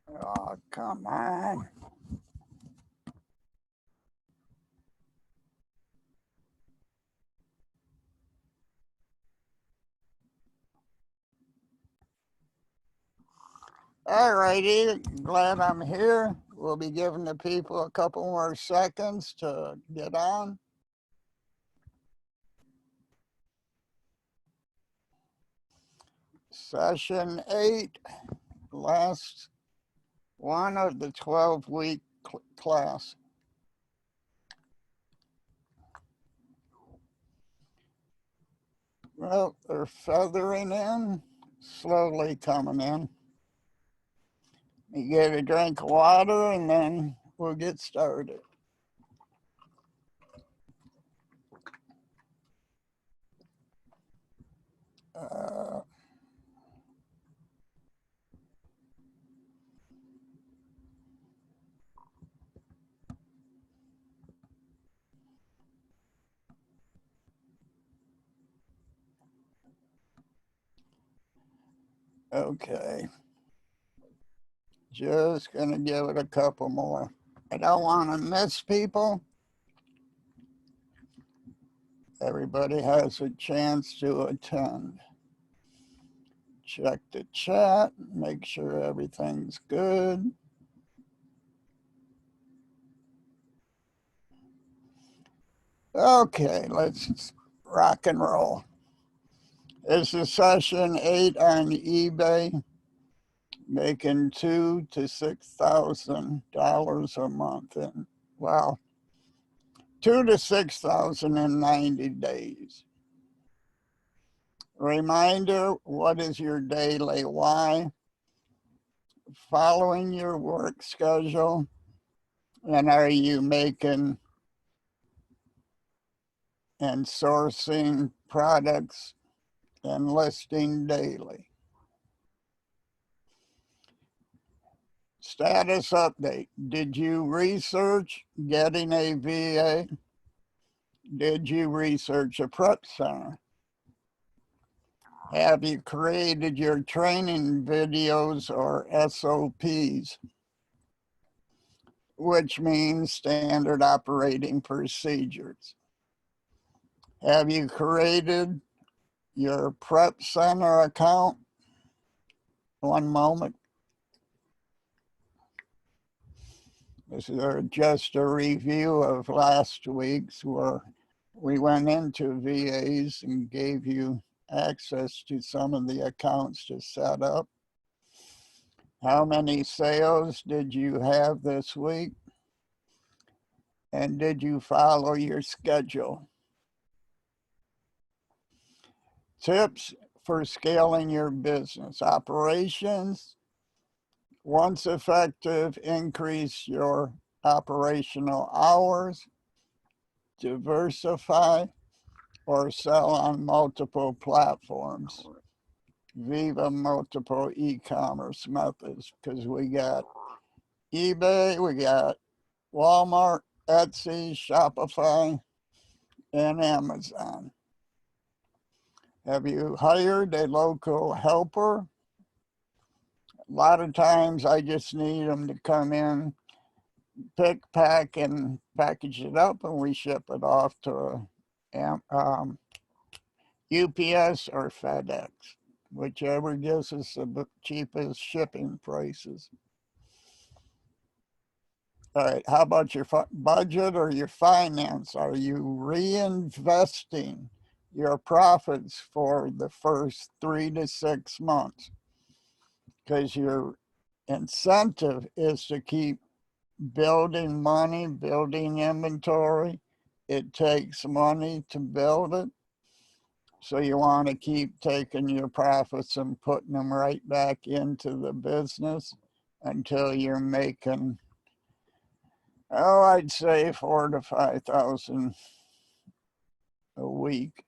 Oh, come on. All righty, glad I'm here. We'll be giving the people a couple more seconds to get on. Session 8, last one of the 12-week class. Well, they're feathering in, slowly coming in. You get a drink of water and then we'll get started. Uh, okay, just gonna give it a couple more. I don't want to miss people. Everybody has a chance to attend. Check the chat, make sure everything's good. Okay, let's rock and roll. This is session 8 on eBay, making $2,000 to $6,000 a month. And wow, 2,000 to 6,000 in 90 days. Reminder, what is your daily why? Following your work schedule, and are you making and sourcing products and listing daily? Status update. Did you research getting a VA? Did you research a prep center? Have you created your training videos or SOPs, which means standard operating procedures? Have you created your prep center account? One moment. This is just a review of last week's where we went into VAs and gave you access to some of the accounts to set up. How many sales did you have this week? And did you follow your schedule? Tips for scaling your business operations. Once effective, increase your operational hours, diversify, or sell on multiple platforms. Viva multiple e-commerce methods, because we got eBay, we got Walmart, Etsy, Shopify, and Amazon. Have you hired a local helper? A lot of times I just need them to come in, pick, pack, and package it up, and we ship it off to UPS or FedEx, whichever gives us the cheapest shipping prices. All right, how about your budget or your finance? Are you reinvesting your profits for the first 3 to 6 months? Because your incentive is to keep building money, building inventory. It takes money to build it. So you want to keep taking your profits and putting them right back into the business until you're making, oh, I'd say 4,000 to 5,000 a week.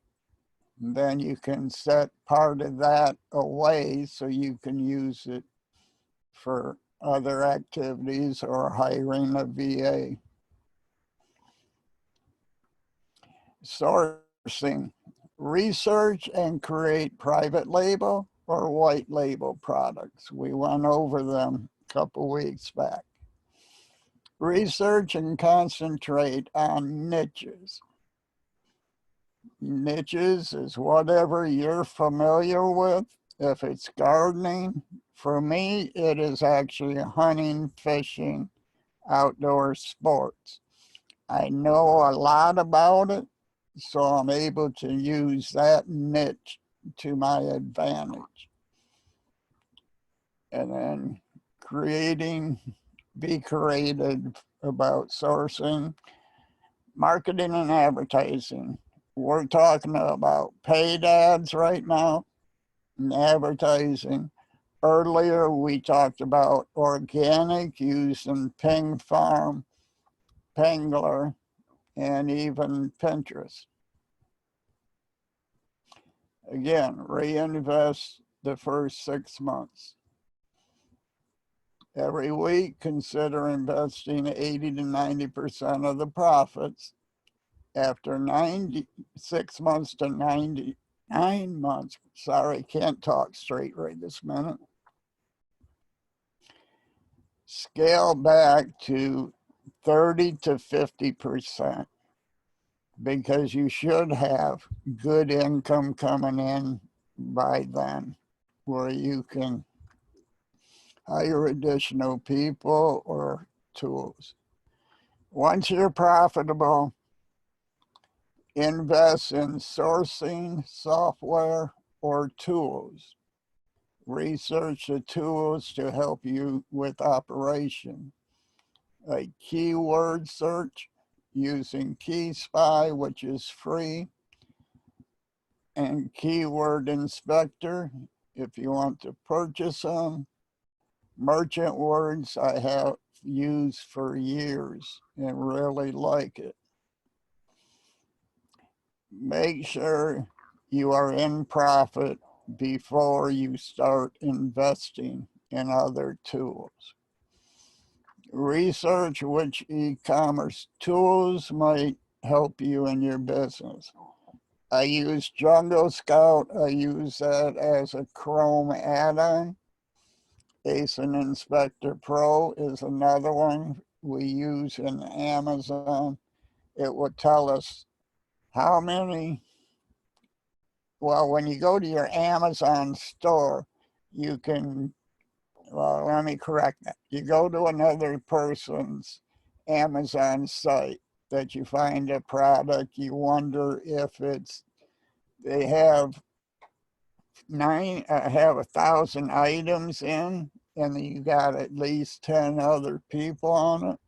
And then you can set part of that away so you can use it for other activities or hiring a VA. Sourcing. Research and create private label or white label products. We went over them a couple weeks back. Research and concentrate on niches. Niches is whatever you're familiar with. If it's gardening, for me, it is actually hunting, fishing, outdoor sports. I know a lot about it, so I'm able to use that niche to my advantage. And then be creative about sourcing, marketing and advertising. We're talking about paid ads right now and advertising. Earlier, we talked about organic using Ping Farm, Pangler, and even Pinterest. Again, reinvest the first 6 months. Every week, consider investing 80 to 90% of the profits. After 96 months to 99 months, sorry, can't talk straight right this minute, scale back to 30 to 50%, because you should have good income coming in by then, where you can hire additional people or tools. Once you're profitable, invest in sourcing software or tools. Research the tools to help you with operation, like keyword search using KeySpy, which is free, and keyword inspector if you want to purchase them. Merchant words I have used for years and really like it. Make sure you are in profit before you start investing in other tools. Research which e-commerce tools might help you in your business. I use Jungle Scout. I use that as a Chrome add-on. ESM Inspector Pro is another one we use in Amazon. It will tell us how many, well, when you go to your Amazon store, you can, well, let me correct that. You go to another person's Amazon site that you find a product, you wonder if they have 1,000 items in, and you got at least 10 other people on it.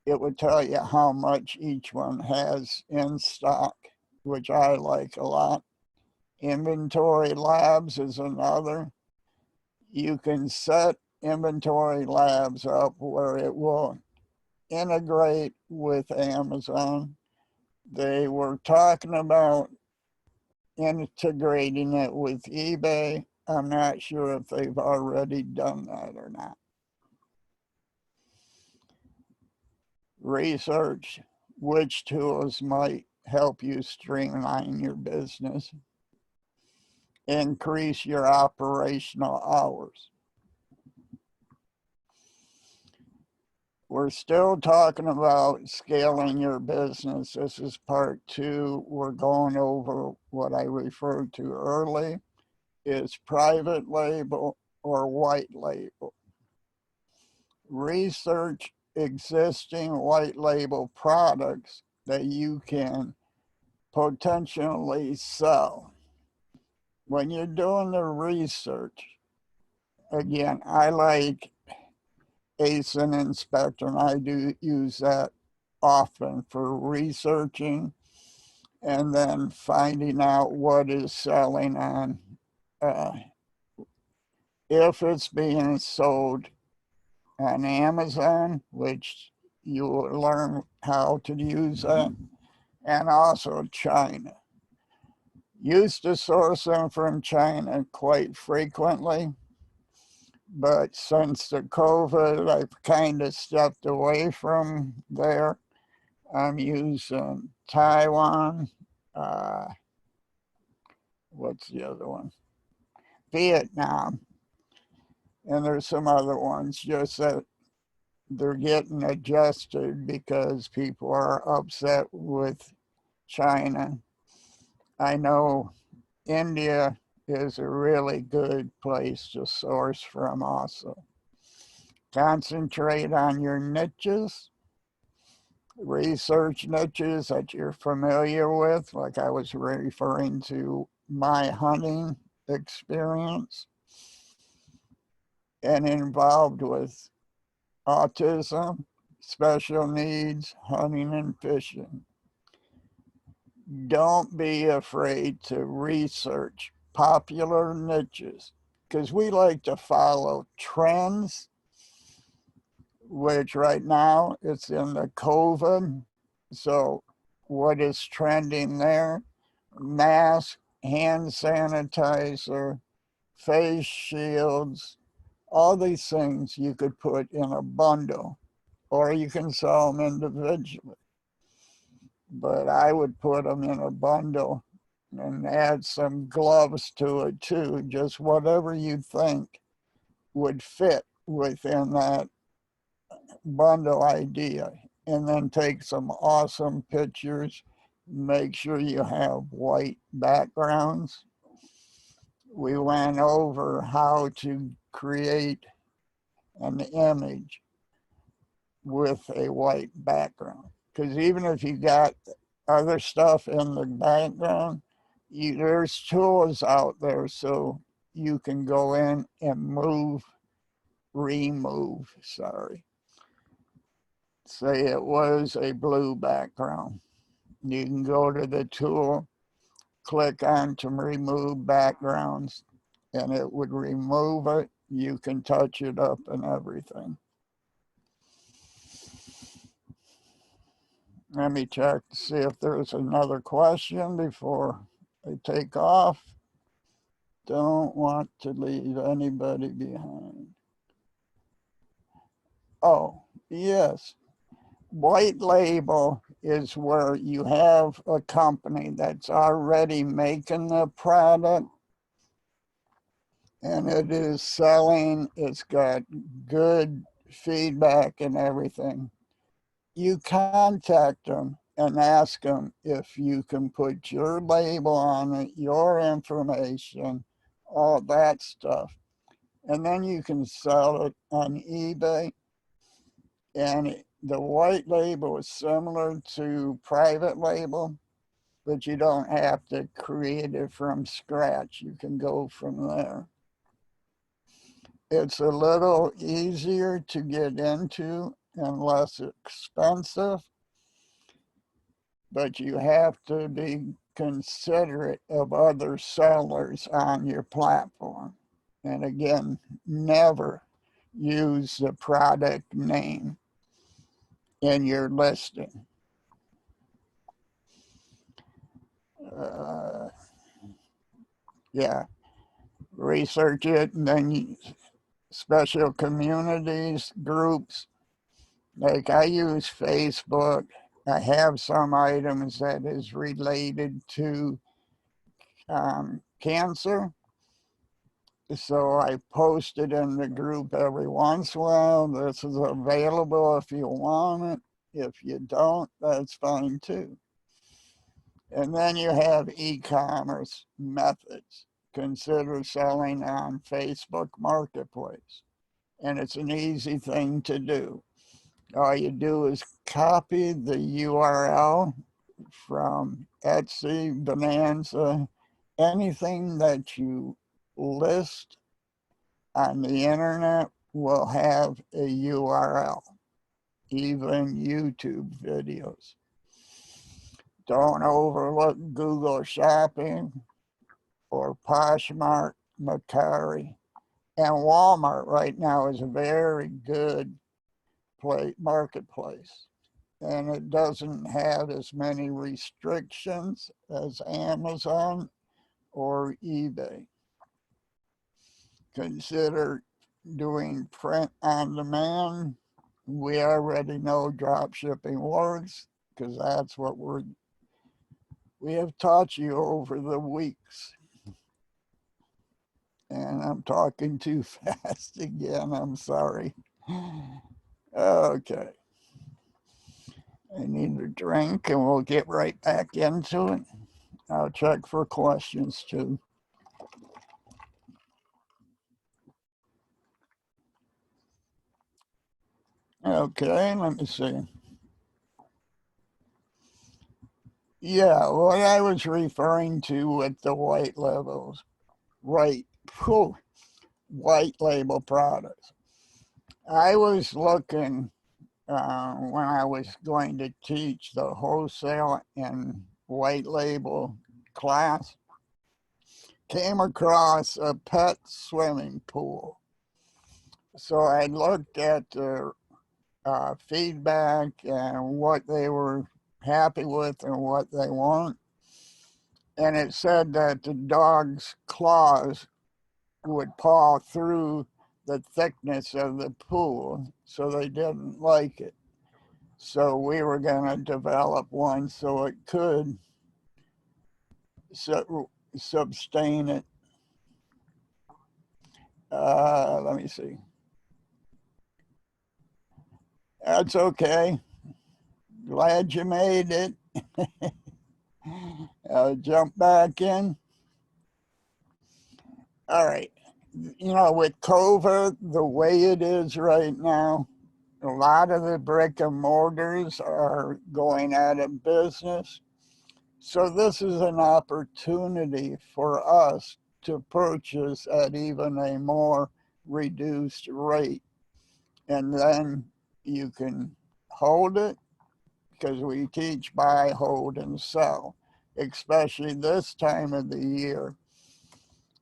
It would tell you how much each one has in stock, which I like a lot. Inventory Labs is another. You can set Inventory Labs up where it will integrate with Amazon. They were talking about integrating it with eBay. I'm not sure if they've already done that or not. Research which tools might help you streamline your business, increase your operational hours. We're still talking about scaling your business. This is part 2. We're going over what I referred to early is private label or white label. Research existing white label products that you can potentially sell. When you're doing the research, again, I like ESM Inspector, and I do use that often for researching and then finding out what is selling on, if it's being sold on Amazon, which you will learn how to use that, and also China. Used to source them from China quite frequently, but since the COVID, I've kind of stepped away from there. I'm using Taiwan. What's the other one? Vietnam. And there's some other ones just that they're getting adjusted because people are upset with China. I know India is a really good place to source from also. Concentrate on your niches, research niches that you're familiar with, like I was referring to my hunting experience, and involved with autism, special needs, hunting and fishing. Don't be afraid to research popular niches because we like to follow trends, which right now it's in the COVID. So, what is trending there? Mask, hand sanitizer, face shields, all these things you could put in a bundle or you can sell them individually. But I would put them in a bundle and add some gloves to it too, just whatever you think would fit within that bundle idea. And then take some awesome pictures. Make sure you have white backgrounds. We went over how to create an image with a white background. Because even if you got other stuff in the background, there's tools out there so you can go in and remove, sorry. Say it was a blue background. You can go to the tool, click on to remove backgrounds, and it would remove it. You can touch it up and everything. Let me check to see if there's another question before I take off. Don't want to leave anybody behind. Oh, yes. White label is where you have a company that's already making the product and it is selling, it's got good feedback and everything. You contact them and ask them if you can put your label on it, your information, all that stuff. And then you can sell it on eBay. And the white label is similar to private label, but you don't have to create it from scratch. You can go from there. It's a little easier to get into and less expensive, but you have to be considerate of other sellers on your platform. And again, never use the product name in your listing. Yeah, research it and then special communities, groups. Like I use Facebook. I have some items that is related to cancer. So I post it in the group every once in a while. This is available if you want it. If you don't, that's fine too. And then you have e-commerce methods. Consider selling on Facebook Marketplace. And it's an easy thing to do. All you do is copy the URL from Etsy, Bonanza, anything that you list on the internet will have a URL, even YouTube videos. Don't overlook Google Shopping or Poshmark, Mercari. And Walmart right now is a very good marketplace. And it doesn't have as many restrictions as Amazon or eBay. Consider doing print on demand. We already know drop shipping works because that's what we have taught you over the weeks. And I'm talking too fast again. I'm sorry. Okay. I need a drink and we'll get right back into it. I'll check for questions too. Okay, let me see. Yeah, what I was referring to with the white labels, right, white label products. I was looking when I was going to teach the wholesale and white label class, came across a pet swimming pool. So I looked at the feedback and what they were happy with and what they weren't. And it said that the dog's claws would paw through the thickness of the pool, so they didn't like it. So we were going to develop one so it could sustain it. Let me see. That's okay. Glad you made it. Jump back in. All right. You know, with COVID, the way it is right now, a lot of the brick and mortars are going out of business. So this is an opportunity for us to purchase at even a more reduced rate. And then you can hold it because we teach buy, hold, and sell, especially this time of the year.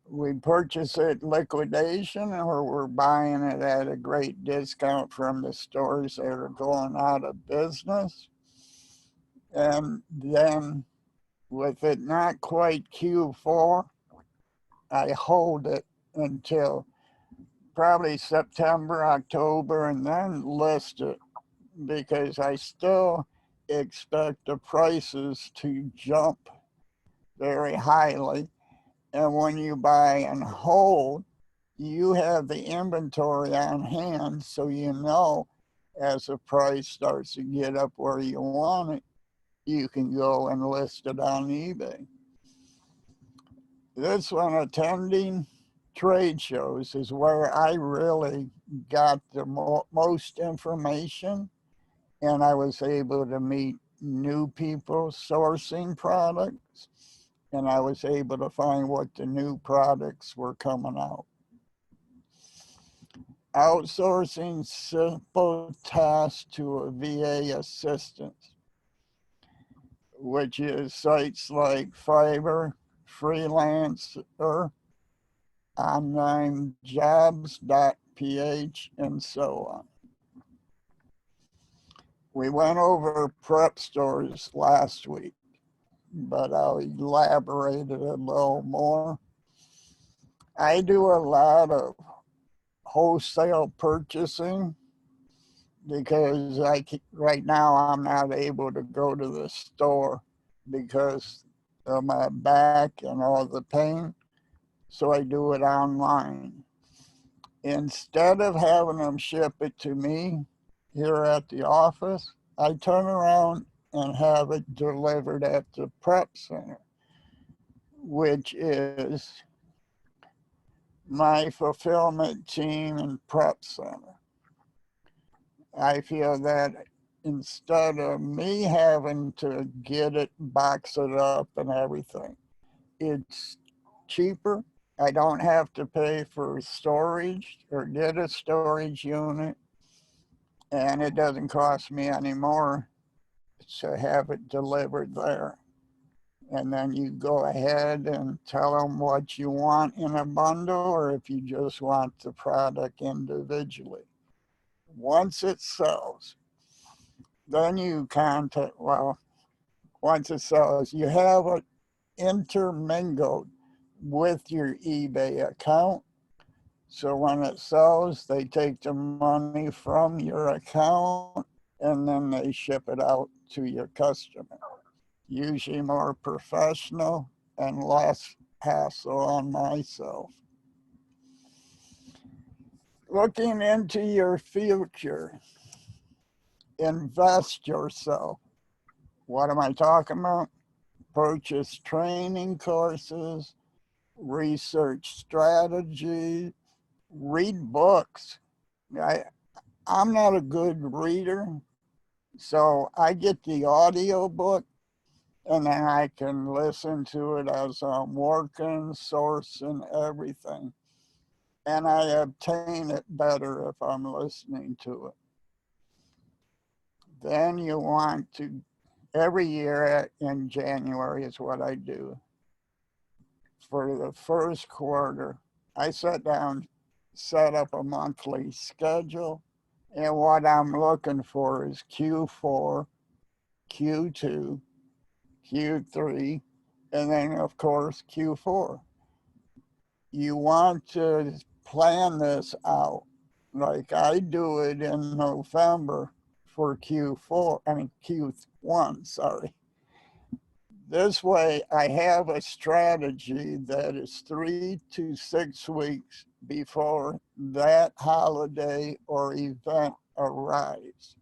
We purchase it liquidation or we're buying it at a great discount from the stores that are going out of business. And then with it not quite Q4, I hold it until probably September, October, and then list it because I still expect the prices to jump very highly. And when you buy and hold, you have the inventory on hand, so you know as the price starts to get up where you want it, you can go and list it on eBay. This one, attending trade shows, is where I really got the most information, and I was able to meet new people sourcing products, and I was able to find what the new products were coming out. Outsourcing simple tasks to a VA assistant, which is sites like Fiverr, Freelancer, onlinejobs.ph, and so on. We went over prep stores last week, but I'll elaborate it a little more. I do a lot of wholesale purchasing because right now I'm not able to go to the store because of my back and all the pain. So I do it online. Instead of having them ship it to me here at the office, I turn around and have it delivered at the prep center, which is my fulfillment team and prep center. I feel that instead of me having to get it, box it up and everything, it's cheaper. I don't have to pay for storage or get a storage unit, and it doesn't cost me any more to have it delivered there. And then you go ahead and tell them what you want in a bundle or if you just want the product individually. Once it sells, then you contact, well, once it sells, you have it intermingled with your eBay account. So when it sells, they take the money from your account and then they ship it out to your customer. Usually more professional and less hassle on myself. looking into your future, invest yourself. What am I talking about? Purchase training courses, research strategy, read books. I'm not a good reader, so I get the audio book and then I can listen to it as I'm working, sourcing everything. And I obtain it better if I'm listening to it. Then you want to, every year in January is what I do. For the first quarter, I sit down, set up a monthly schedule. And what I'm looking for is Q4, Q2, Q3, and then of course Q4. You want to plan this out. Like I do it in November for Q1, sorry. This way I have a strategy that is 3 to 6 weeks before that holiday or event arrives.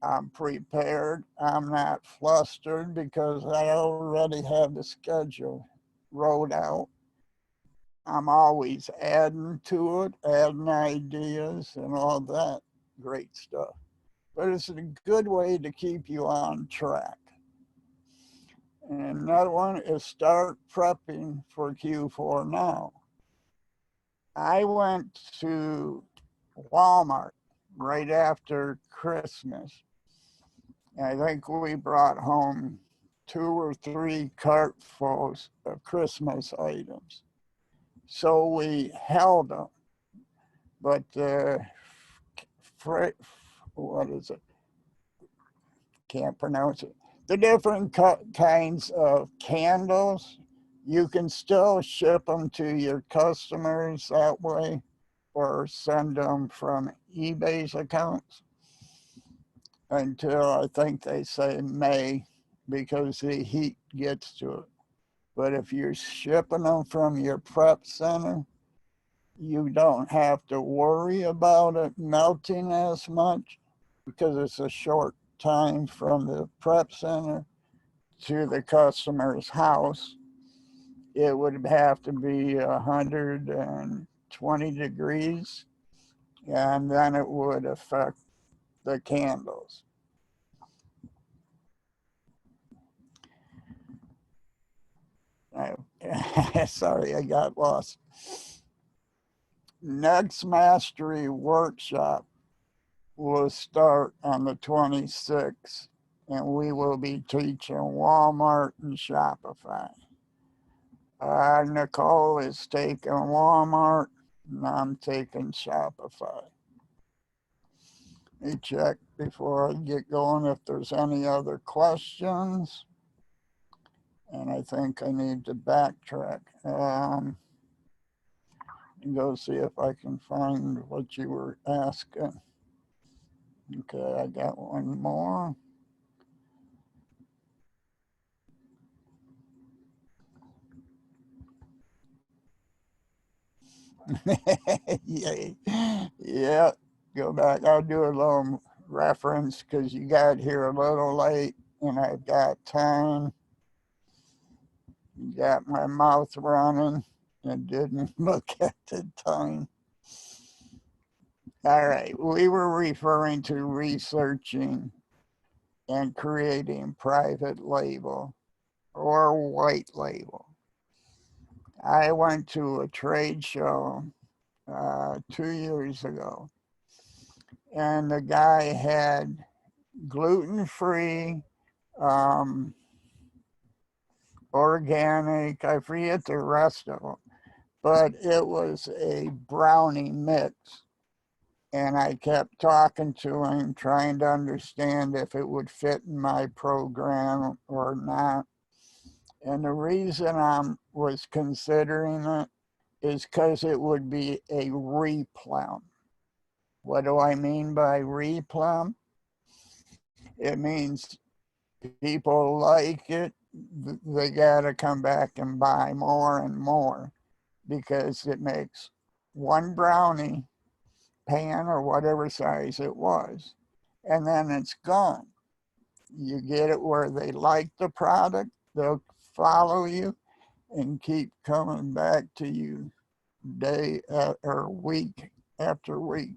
I'm prepared. I'm not flustered because I already have the schedule wrote out. I'm always adding to it, adding ideas and all that great stuff. But it's a good way to keep you on track. And another one is start prepping for Q4 now. I went to Walmart right after Christmas. I think we brought home 2 or 3 cartfuls of Christmas items. So we held them. But what is it? Can't pronounce it. The different kinds of candles, you can still ship them to your customers that way or send them from eBay's accounts until I think they say May because the heat gets to it. But if you're shipping them from your prep center, you don't have to worry about it melting as much because it's a short time from the prep center to the customer's house. It would have to be 120 degrees, and then it would affect the candles. Sorry, I got lost. Next Mastery Workshop will start on the 26th, and we will be teaching Walmart and Shopify. Nicole is taking Walmart, and I'm taking Shopify. Let me check before I get going if there's any other questions. And I think I need to backtrack. Go see if I can find what you were asking. Okay, I got one more. Yeah, go back. I'll do a little reference because you got here a little late and I've got time. Got my mouth running and didn't look at the time. All right, we were referring to researching and creating private label or white label. I went to a trade show 2 years ago, and the guy had gluten-free, organic, I forget the rest of them, but it was a brownie mix. And I kept talking to him, trying to understand if it would fit in my program or not. And the reason I was considering it is because it would be a replum. What do I mean by replum? It means people like it, they got to come back and buy more and more because it makes one brownie pan or whatever size it was, and then it's gone. You get it where they like the product, they'll follow you and keep coming back to you day or week after week.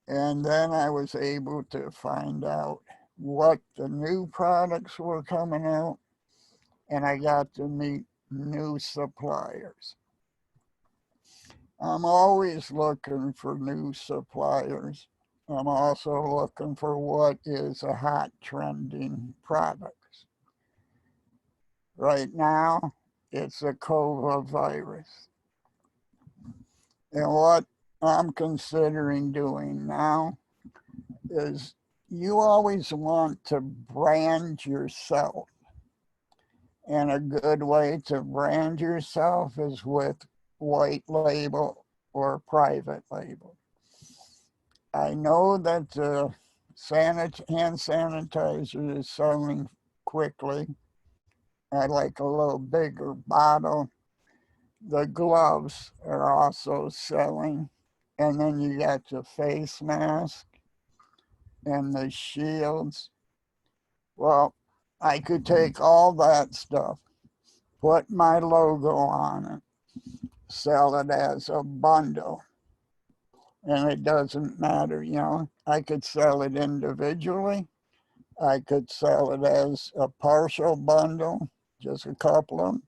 And then I was able to find out what the new products were coming out, and I got to meet new suppliers. I'm always looking for new suppliers. I'm also looking for what is a hot trending product. Right now, it's a COVID virus. And what I'm considering doing now is you always want to brand yourself. And a good way to brand yourself is with white label or private label. I know that hand sanitizer is selling quickly. I like a little bigger bottle. The gloves are also selling. And then you got the face mask and the shields. Well, I could take all that stuff, put my logo on it, sell it as a bundle. And it doesn't matter, you know, I could sell it individually. I could sell it as a partial bundle, just a couple of them,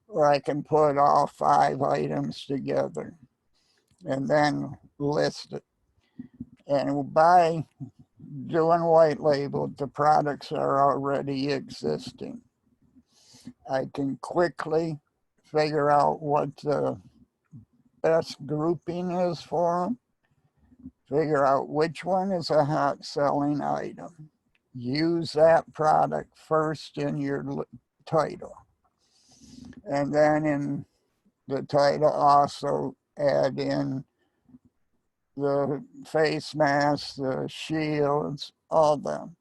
or I can put all 5 items together and then list it. And by doing white label, the products are already existing. I can quickly figure out what the best grouping is for them, figure out which one is a hot selling item. Use that product first in your title. And then in the title, also add in the face masks, the shields, all them.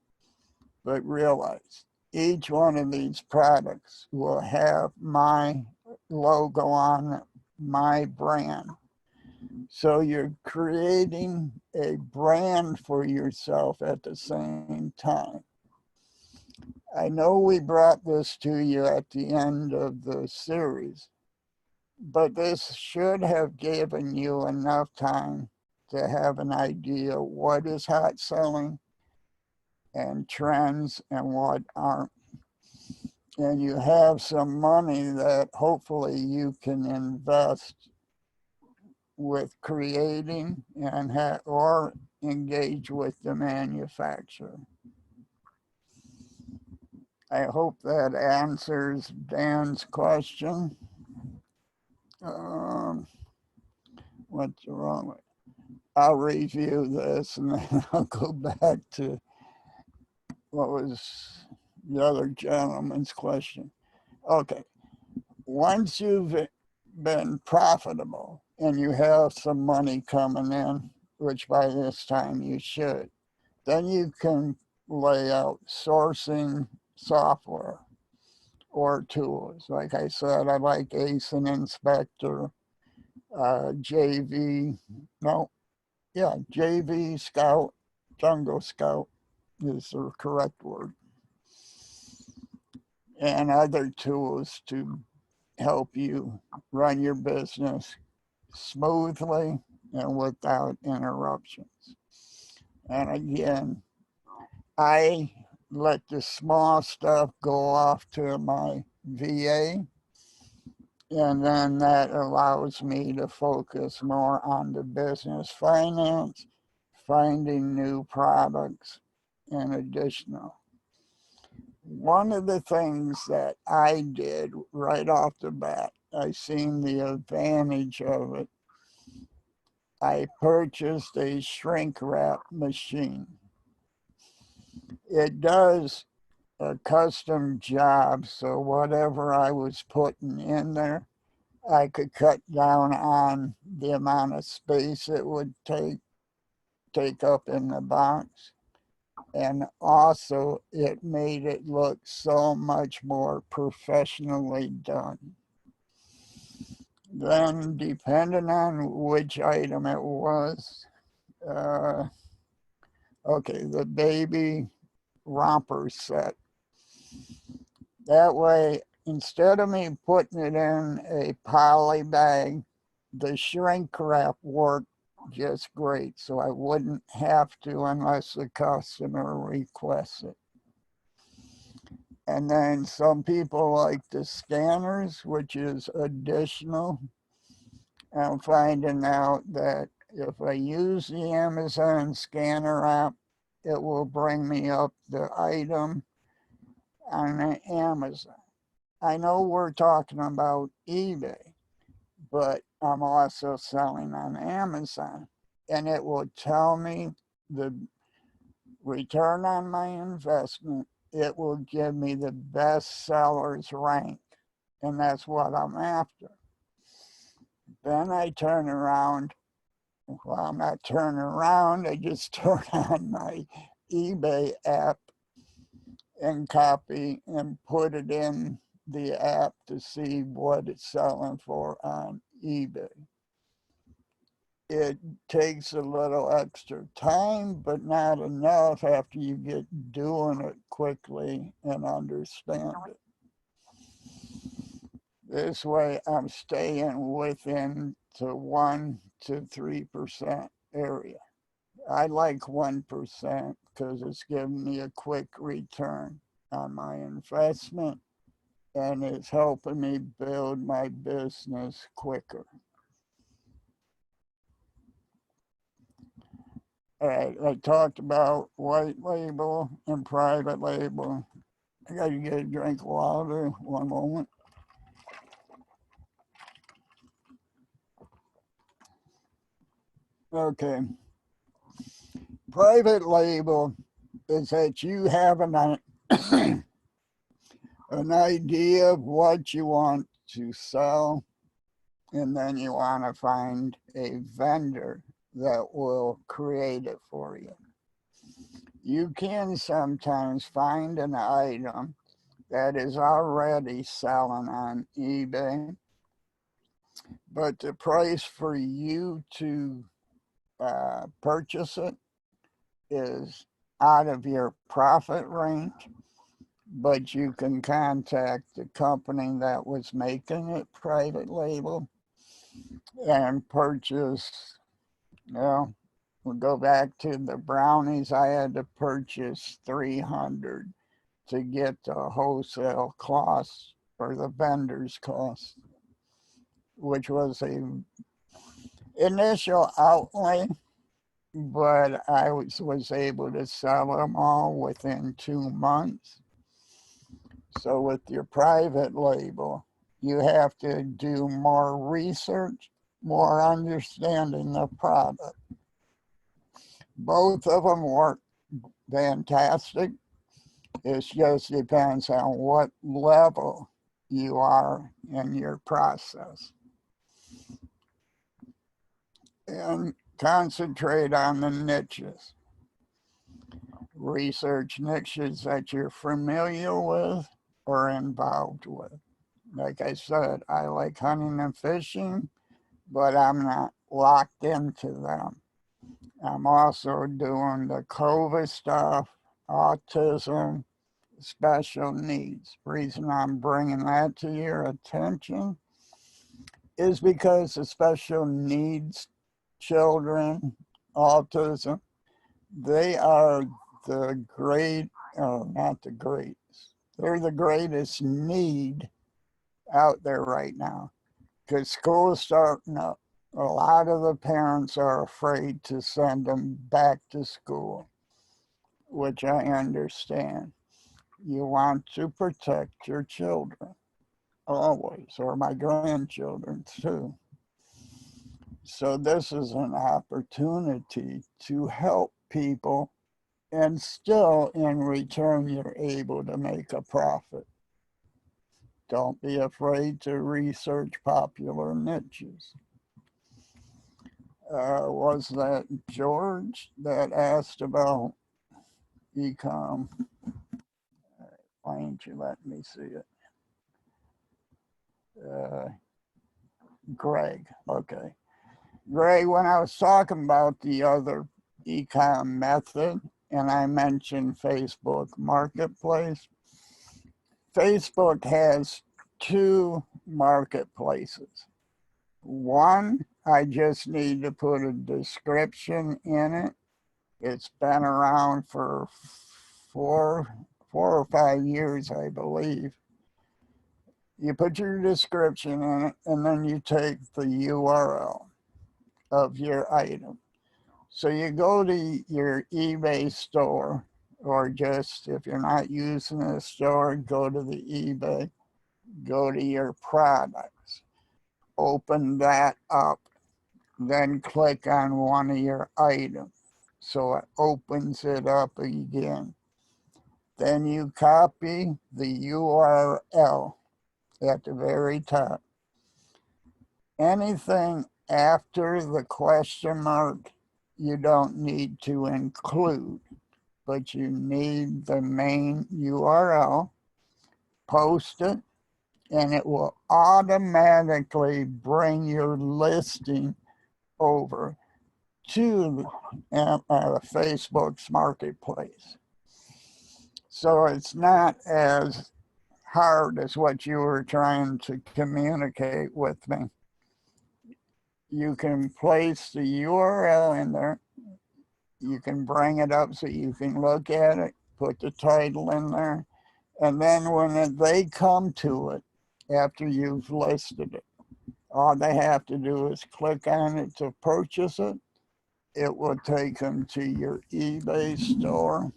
But realize each one of these products will have my logo on it, my brand. So you're creating a brand for yourself at the same time. I know we brought this to you at the end of the series, but this should have given you enough time to have an idea what is hot selling and trends and what aren't. And you have some money that hopefully you can invest with creating and or engage with the manufacturer. I hope that answers Dan's question. What's wrong with it? I'll review this and then I'll go back to what was the other gentleman's question. Okay, once you've been profitable and you have some money coming in, which by this time you should, then you can lay out sourcing software or tools. Like I said, I like ASIN Inspector, JV Scout, Jungle Scout is the correct word, and other tools to help you run your business smoothly and without interruptions. And again, I let the small stuff go off to my VA, and then that allows me to focus more on the business finance, finding new products, and additional. One of the things that I did right off the bat, I seen the advantage of it. I purchased a shrink wrap machine. It does a custom job, so whatever I was putting in there, I could cut down on the amount of space it would take up in the box. And also it made it look so much more professionally done. Then, depending on which item it was, okay, the baby romper set. That way, instead of me putting it in a poly bag, the shrink wrap worked just great. So I wouldn't have to unless the customer requests it. And then some people like the scanners, which is additional. I'm finding out that if I use the Amazon scanner app, it will bring me up the item on Amazon. I know we're talking about eBay, but I'm also selling on Amazon, and it will tell me the return on my investment. It will give me the best sellers rank, and that's what I'm after. Then I turn around. Well, I'm not turning around. I just turn on my eBay app and copy and put it in the app to see what it's selling for on eBay. It takes a little extra time, but not enough after you get doing it quickly and understand it. This way I'm staying within the 1 to 3% area. I like 1% because it's giving me a quick return on my investment, and it's helping me build my business quicker. All right, I talked about white label and private label. I got to get a drink of water. One moment. Okay. Private label is that you have an idea of what you want to sell, and then you want to find a vendor that will create it for you. You can sometimes find an item that is already selling on eBay, but the price for you to purchase it is out of your profit range, but you can contact the company that was making it private label and purchase, we'll go back to the brownies. I had to purchase 300 to get the wholesale cost or the vendor's cost, which was a initial outlay, but I was able to sell them all within 2 months. So with your private label, you have to do more research, more understanding the product. Both of them work fantastic. It just depends on what level you are in your process. And concentrate on the niches. Research niches that you're familiar with or involved with. Like I said, I like hunting and fishing, but I'm not locked into them. I'm also doing the COVID stuff, autism, special needs. Reason I'm bringing that to your attention is because the special needs children, autism, they are the great, not the greatest, they're the greatest need out there right now because school is starting up. A lot of the parents are afraid to send them back to school, which I understand. You want to protect your children always, or my grandchildren too. So this is an opportunity to help people, and still in return you're able to make a profit. Don't be afraid to research popular niches. Was that George that asked about eCom? Why don't you let me see it? Greg. Okay. Greg, when I was talking about the other eCom method and I mentioned Facebook Marketplace, Facebook has two marketplaces. One, I just need to put a description in it. It's been around for four or 5 years, I believe. You put your description in it, and then you take the URL of your item. So you go to your eBay store, or just if you're not using the store, go to the eBay, go to your products, open that up, then click on one of your items. So it opens it up again. Then you copy the URL at the very top. Anything after the question mark, you don't need to include, but you need the main URL, post it, and it will automatically bring your listing over to Facebook's marketplace. So it's not as hard as what you were trying to communicate with me. You can place the URL in there. You can bring it up so you can look at it, put the title in there. And then when they come to it, after you've listed it, all they have to do is click on it to purchase it. It will take them to your eBay store,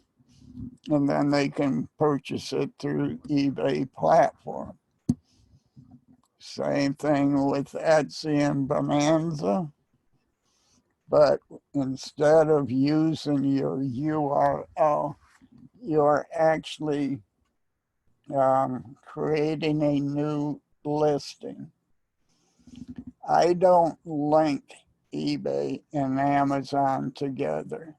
and then they can purchase it through eBay platform. Same thing with Etsy and Bonanza, but instead of using your URL, you're actually creating a new listing. I don't link eBay and Amazon together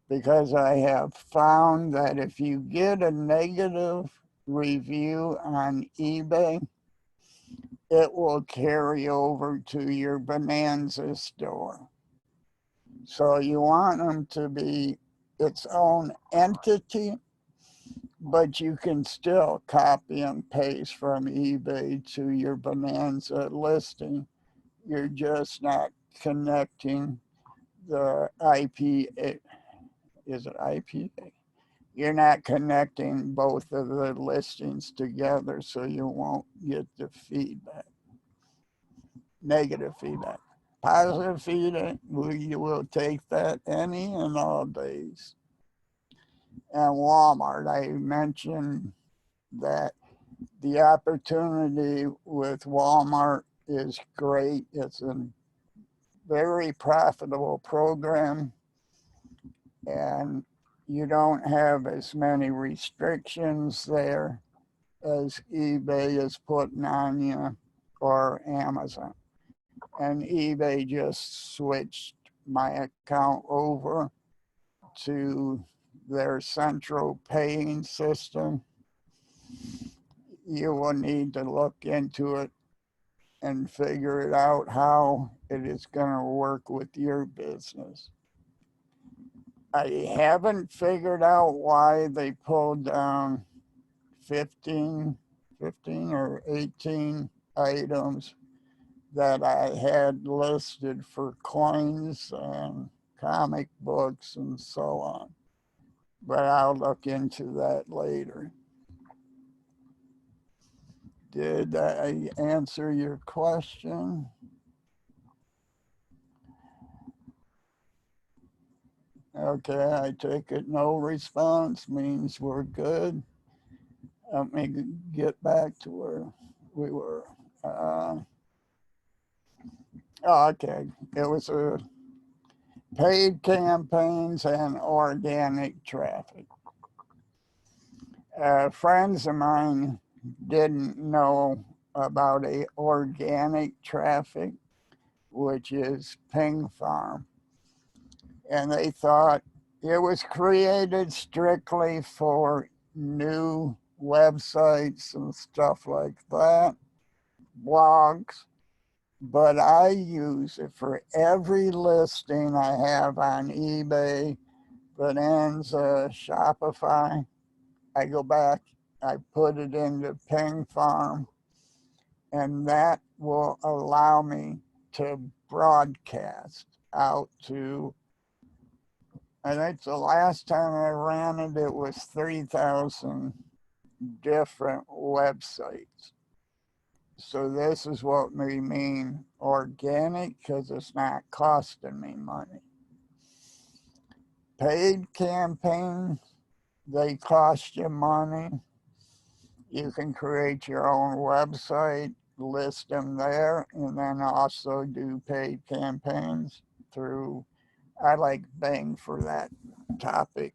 because I have found that if you get a negative review on eBay, it will carry over to your Bonanza store. So you want them to be its own entity, but you can still copy and paste from eBay to your Bonanza listing. You're just not connecting the IPA. Is it IPA? You're not connecting both of the listings together, so you won't get the feedback. Negative feedback. Positive feedback, we will take that any and all days. And Walmart, I mentioned that the opportunity with Walmart is great. It's a very profitable program, and you don't have as many restrictions there as eBay is putting on you or Amazon. And eBay just switched my account over to their central paying system. You will need to look into it and figure it out how it is going to work with your business. I haven't figured out why they pulled down 15 or 18 items that I had listed for coins and comic books and so on. But I'll look into that later. Did I answer your question? Okay, I take it no response means we're good. Let me get back to where we were. Okay, it was a paid campaigns and organic traffic. Friends of mine didn't know about a organic traffic, which is Ping Farm. And they thought it was created strictly for new websites and stuff like that, blogs. but I use it for every listing I have on eBay, Bonanza, Shopify. I go back, I put it into Ping Farm, and that will allow me to broadcast out to, I think the last time I ran it, it was 3,000 different websites. So this is what we mean organic, because it's not costing me money. Paid campaigns, they cost you money. You can create your own website, list them there, and then also do paid campaigns through, I like Bing for that topic.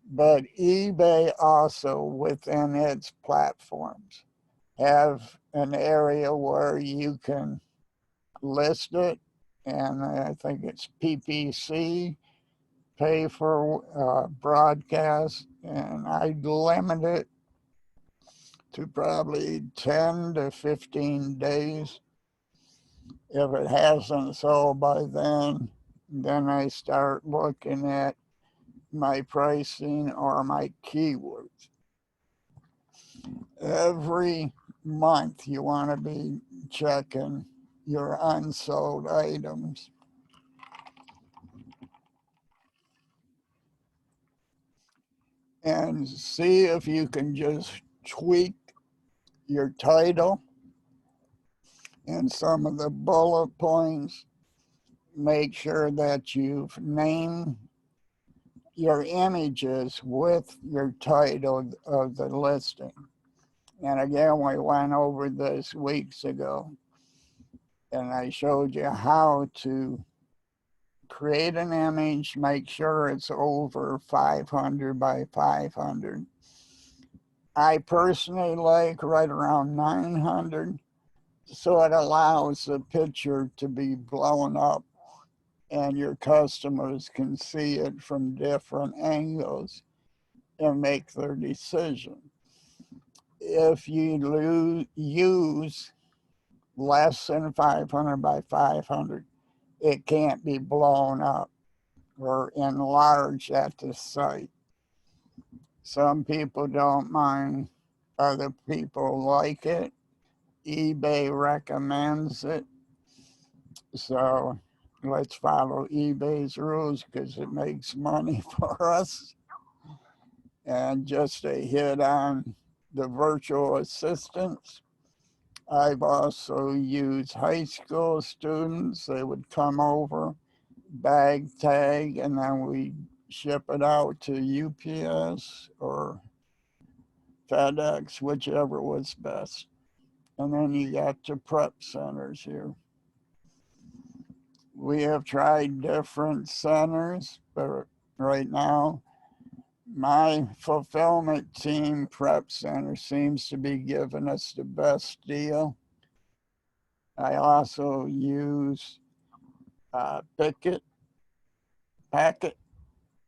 But eBay also within its platforms have an area where you can list it, and I think it's PPC, pay for broadcast, and I limit it to probably 10 to 15 days. If it hasn't sold by then I start looking at my pricing or my keywords. Every month you want to be checking your unsold items. And see if you can just tweak your title and some of the bullet points. Make sure that you've named your images with your title of the listing. And again, we went over this weeks ago, and I showed you how to create an image, make sure it's over 500 by 500. I personally like right around 900, so it allows the picture to be blown up and your customers can see it from different angles and make their decision. If you use less than 500 by 500, it can't be blown up or enlarged at the site. Some people don't mind, other people like it. eBay recommends it. So let's follow eBay's rules because it makes money for us. And just a hit on the virtual assistants. I've also used high school students. They would come over, bag tag, and then we ship it out to UPS or FedEx, whichever was best. And then you got the prep centers here. We have tried different centers, but right now, my fulfillment team prep center seems to be giving us the best deal. I also use Picket, Packet,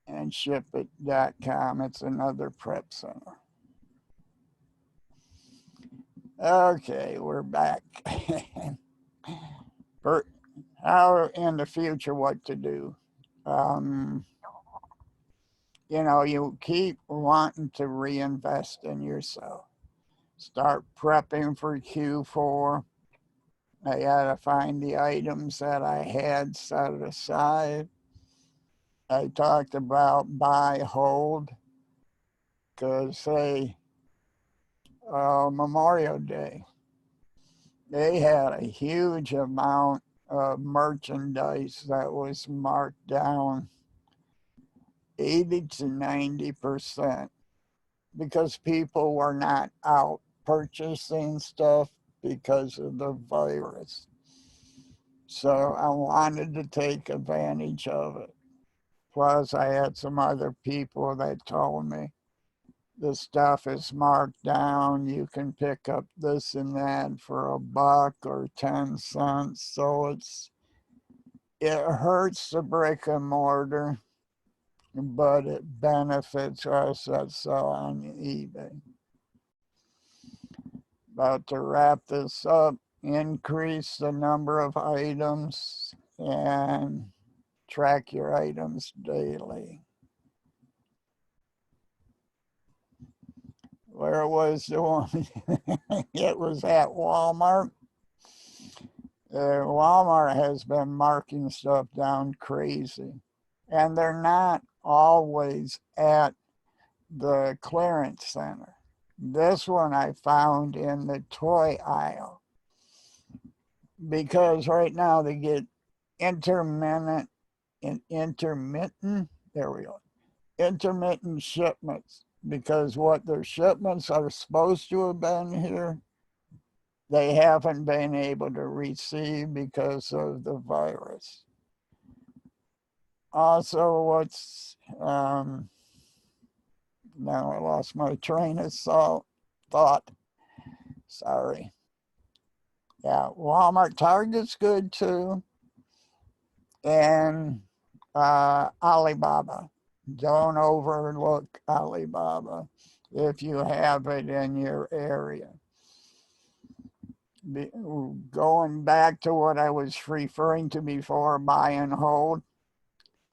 and shipit.com. It's another prep center. Okay, we're back. How in the future, what to do? You keep wanting to reinvest in yourself. Start prepping for Q4. I gotta find the items that I had set aside. I talked about buy, hold, because say Memorial Day, they had a huge amount of merchandise that was marked down 80 to 90% because people were not out purchasing stuff because of the virus. So I wanted to take advantage of it. Plus, I had some other people that told me the stuff is marked down. You can pick up this and that for $1 or 10 cents. So it hurts the brick and mortar, but it benefits us that sell on eBay. About to wrap this up. increase the number of items, and track your items daily. Where was the one? It was at Walmart. Walmart has been marking stuff down crazy. And they're not always at the clearance center. This one I found in the toy aisle. Because right now they get intermittent, there we go, intermittent shipments. Because what their shipments are supposed to have been here, they haven't been able to receive because of the virus. Also, what's, now I lost my train of thought. Sorry. Yeah, Walmart, Target's good too. And Alibaba. Don't overlook Alibaba if you have it in your area. Going back to what I was referring to before, buy and hold,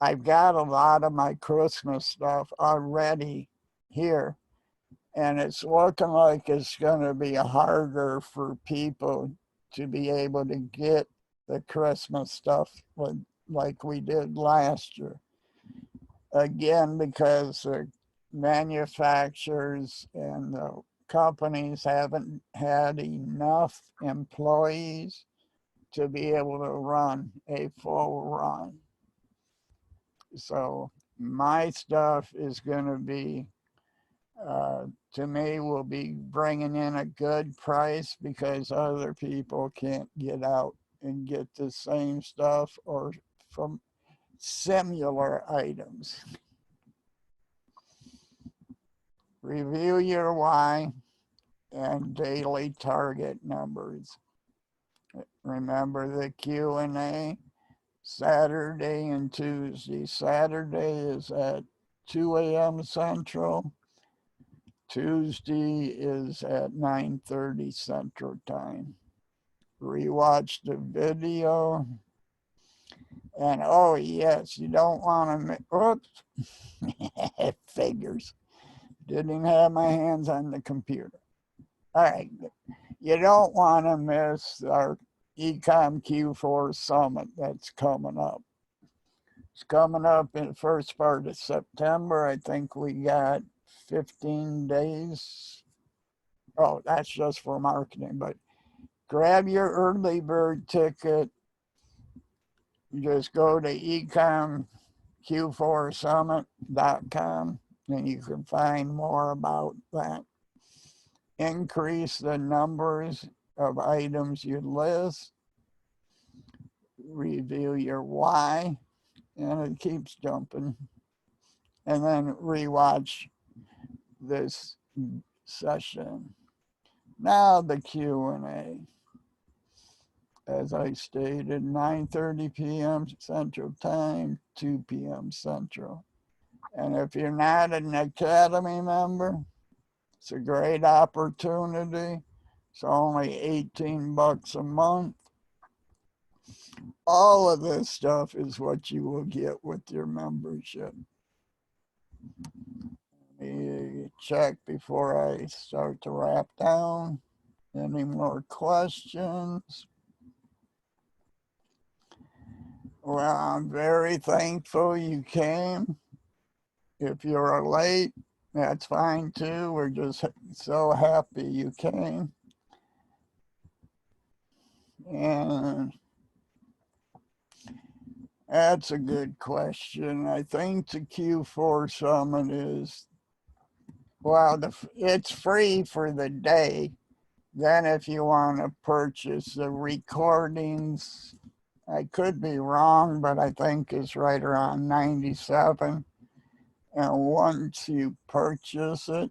I've got a lot of my Christmas stuff already here, and it's looking like it's going to be harder for people to be able to get the Christmas stuff like we did last year. Again, because the manufacturers and the companies haven't had enough employees to be able to run a full run. So my stuff is going to be, to me, will be bringing in a good price because other people can't get out and get the same stuff or from similar items. Review your why and daily target numbers. Remember the Q&A, Saturday and Tuesday. Saturday is at 2 a.m. Central. Tuesday is at 9:30 Central Time. Rewatch the video. And oh yes, you don't want to, oops, figures. Didn't have my hands on the computer. All right, you don't want to miss our eCom Q4 Summit that's coming up. It's coming up in the first part of September. I think we got 15 days. Oh, that's just for marketing, but grab your early bird ticket. Just go to ecomq4summit.com and you can find more about that. Increase the numbers of items you list. Review your why, and it keeps jumping. And then rewatch this session. Now the Q&A. As I stated, 9:30 p.m. Central Time, 2 p.m. Central. And if you're not an Academy member, it's a great opportunity. It's only 18 bucks a month. All of this stuff is what you will get with your membership. Let me check before I start to wrap down. Any more questions? Well, I'm very thankful you came. If you're late, that's fine too. We're just so happy you came. And that's a good question. I think the Q4 Summit is, well, it's free for the day. Then if you want to purchase the recordings, I could be wrong, but I think it's right around 97. And once you purchase it,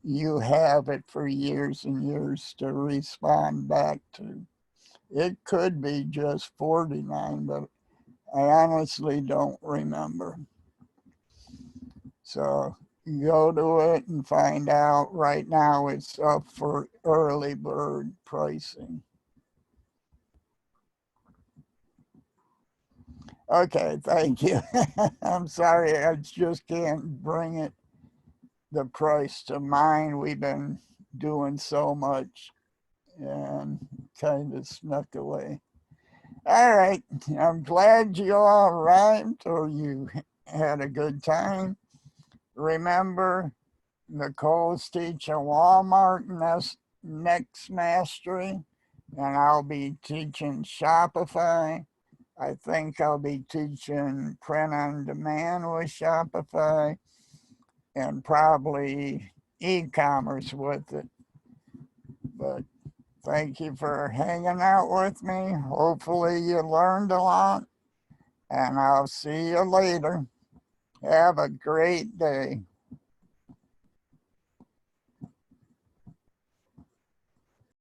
you have it for years and years to respond back to. It could be just 49, but I honestly don't remember. So go to it and find out. Right now it's up for early bird pricing. Okay, thank you. I'm sorry, I just can't bring it the price to mind. We've been doing so much and kind of snuck away. All right, I'm glad you all arrived or you had a good time. Remember, Nicole's teaching Walmart next mastery, and I'll be teaching Shopify. I think I'll be teaching print on demand with Shopify and probably e-commerce with it. But thank you for hanging out with me. Hopefully you learned a lot, and I'll see you later. Have a great day.